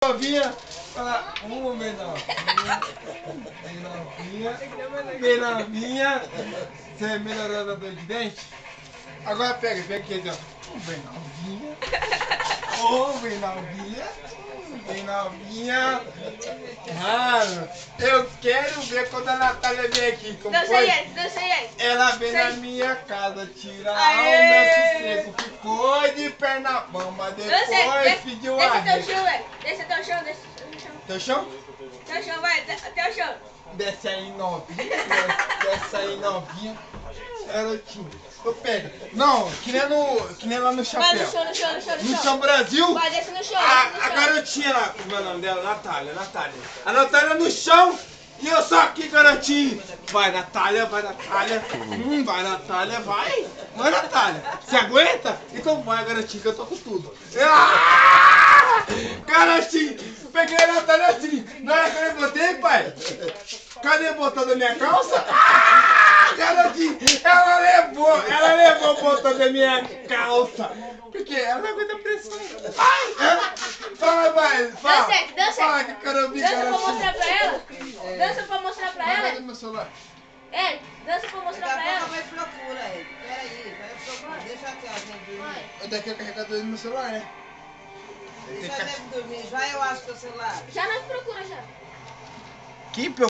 Novinha, fala, vem novinha, você é melhorador de dente? Agora pega aqui, ó. Vem novinha, vem novinha. Mano, eu quero ver quando a Natália vem aqui. Como dança foi? aí. Ela vem na minha casa tirar o meu sossego. Ficou de perna bamba, depois pediu a Desce até o chão, Teu chão? Teu chão, vai, até o chão. Desce aí novinha. Garotinho. Eu pego. Não, que nem lá no chapéu. Vai no chão. No chão Brasil? Vai, desce no chão. A garotinha lá, como é o nome dela? Natália. A Natália no chão e eu só aqui, garotinho. Vai, Natália. Vai, Natália, vai. Vai, Natália. Você aguenta? Então vai, garotinho, que eu tô com tudo. Garotinho, peguei a Natália assim. Na hora que eu levantei, pai. Cadê o botão da minha calça? Garotinho, ela levou o botão da minha calça. Porque ela não aguenta pressão. Fala, vai. Dança. Fala que eu quero ouvir, Dança pra garotinho. mostrar pra ela. Dança pra mostrar pra ela. Cadê meu celular? Ei, dança pra mostrar pra ela. Vai procura ele. Peraí, vai procurar. Deixa aqui, ó, gente dormir. Eu daqui é o carregador do meu celular, né? Ele já deve dormir. Já eu acho que é o celular. Já nós procura já. Que